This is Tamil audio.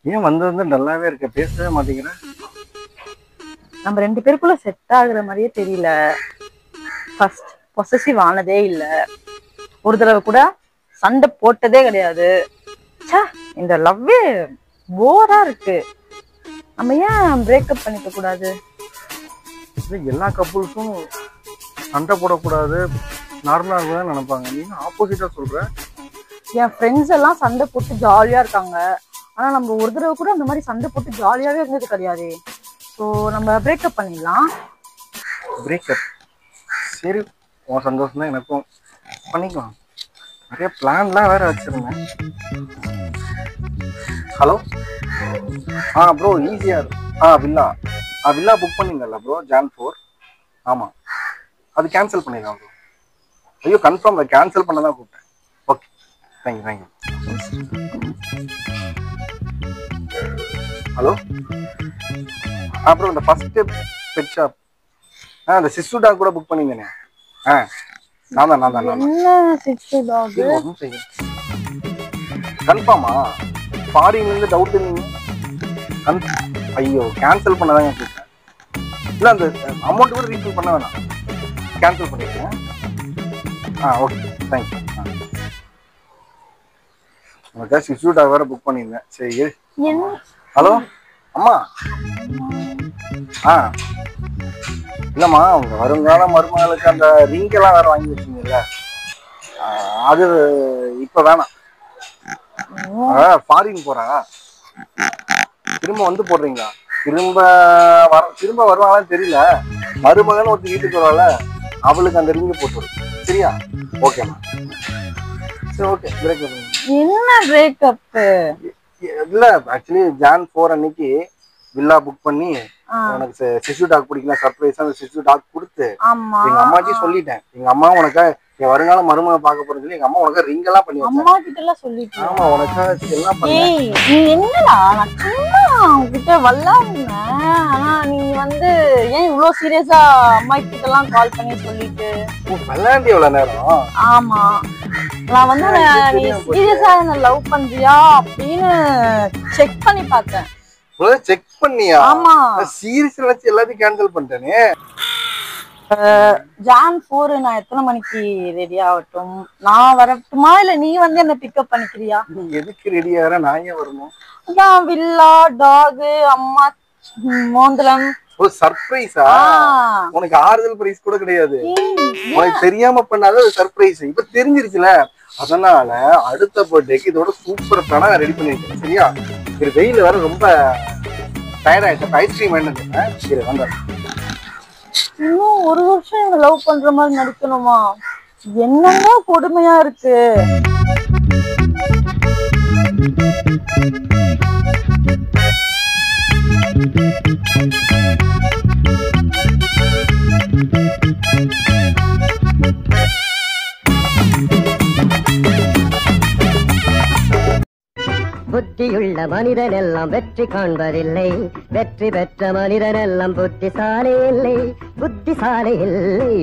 ஏன் வந்து நல்லாவே இருக்க, பேசவே மாட்டேங்கிறேன். நம்ம ரெண்டு பேருக்குள்ள செட் ஆகுற மாதிரியே தெரியல. ஃபர்ஸ்ட் பொசசிவ் ஆனதே இல்ல, ஒரு தடவை கூட சண்டை போட்டதே கிடையாது. இந்த லவ்வே போரா இருக்கு. நம்ம ஏன் பிரேக்கப் பண்ணிக்க கூடாது? எல்லா கப்புள்ஸும் சண்டை போடக்கூடாது, நார்மலா இருக்குதான் நினைப்பாங்க. நீங்க ஆப்போசிட்டா சொல்ற. என் ஃப்ரெண்ட்ஸ் எல்லாம் சண்டை போட்டு ஜாலியா இருக்காங்க. ஆனா நம்ம ஒரு தடவை கூட அந்த மாதிரி சண்டை போட்டு ஜாலியாவே இருந்தது கிடையாது. ஸோ நம்ம பிரேக்கப் பண்ணிடலாம். பிரேக்கப் சரி, உன் சந்தோஷம் தான், எனக்கும் பண்ணிக்கலாம். நிறைய பிளான்லாம் வேற வச்சிருந்தேன். ஹலோ, ப்ரோ ஈஸியா வில்லா வில்லா புக் பண்ணிங்கல்ல ப்ரோ, Jan 4. ஆமாம், அது கேன்சல் பண்ணிடலாம் ப்ரோ. ஐயோ கன்ஃபார்ம், அதை கேன்சல் பண்ண தான் கூப்பிட்டேன். Okay, thank you. ஹலோ, அப்புறம் இந்த ஃபர்ஸ்ட் பெட் ஷாப், இந்த சிசு டாக் கூட புக் பண்ணியிருந்தேனே. நான் தான் கன்ஃபார்மா? ஃபாரின்லேருந்து டவுட் இருந்தீங்க. ஐயோ கேன்சல் பண்ணதாங்க கூப்பிட்டேன். இல்லை அந்த அமௌண்ட் கூட ரீஃபண்ட் பண்ண வேணாம், கேன்சல் பண்ணிடுங்க. Okay thank you. உனக்காக சிசு டாக் வேற புக் பண்ணியிருந்தேன். சரி. ஹலோ அம்மா. இல்லைம்மா, அவங்க வருங்கால மருமகளுக்கு அந்த ரிங்கெல்லாம் வேற வாங்கி வச்சிங்கல்ல, அது இப்போ வேணாம். ஃபாரின் போறா, திரும்ப வந்து போடுறீங்களா? திரும்ப வருவாங்களான்னு தெரியல. மருமகன் ஒருத்தர் வீட்டுக்கு வருவாள், அவளுக்கு அந்த ரிங்கு போட்டு விடு. சரியா? ஓகேம்மா. சரி ஓகே. பிரேக்கப் என்ன பிரேக்கப்? இல்ல ஆக்சுவலி Jan 4 அன்னைக்கு வில்லா புக் பண்ணி எனக்கு சிசு டாக் பிடிக்கல, சர்ப்ரைஸா அந்த சிசு டாக் கொடுத்து எங்க அம்மாச்சி சொல்லிட்டேன். எங்க அம்மா உனக்கா என் வருங்கால மருமக பார்க்க போறது சொல்லி எங்க அம்மா உனக்கு ரிங் எல்லாம் பண்ணி வச்சாங்க. அம்மா கிட்ட எல்லாம் சொல்லிட்டேன். ஆமா, உனக்கா எல்லாம் பண்ணேன். நீ என்னடா, நான் சும்மா உன்கிட்ட வல்லாருந்தேன். ஆனா நீங்க வந்து ஏன் இவ்வளவு சீரியஸா அம்மா கிட்ட எல்லாம் கால் பண்ணி சொல்லிட்டு விளையாண்டி எவ்வளவு நேரம்? ஆமா, நான் வந்து நீ சீரியஸா என்ன லவ் பண்றியா அப்படின்னு செக் பண்ணி பார்த்தேன். செக் பண்ணியா? ஆமா, சீரியஸ் நினைச்சு எல்லாத்தையும் கேன்சல் பண்ணிட்டேனே. Jan 4 நான் எத்தனை மணிக்கு ரெடி ஆகட்டும்? நான் வரட்டுமா இல்ல நீ வந்து என்ன பிக்கப் பண்ணிக்கிறியா? நீ எதுக்கு ரெடி ஆகிற? நான் ஏன் வரணும்? அதான் வில்லா, டாக், அம்மா, மோந்தலம். ஒரு சர்ப்ரைஸா? உனக்கு ஆறுதல் பிரைஸ் கூட கிடையாது. உனக்கு தெரியாம பண்ணாத ஒரு சர்ப்ரைஸ் இப்ப தெரிஞ்சிருச்சுல. அதனால அடுத்த பர்த்டேக்கு இதோட சூப்பர் பிளானா ரெடி பண்ணிருக்கேன். சரியா? இது வெயில வேற ரொம்ப டயர்ட் ஆயிடுச்சு. ஐஸ்கிரீம் வேணும். சரி வந்த இன்னும் ஒரு வருஷம் என்ன லவ் பண்ற மாதிரி நடிக்கணுமா? என்னங்க கொடுமையா இருக்கு. புத்தியுள்ள மனிதன் எல்லாம் வெற்றி காண்பதில்லை, வெற்றி பெற்ற மனிதன் எல்லாம் புத்திசாலி இல்லை, புத்திசாலி இல்லை.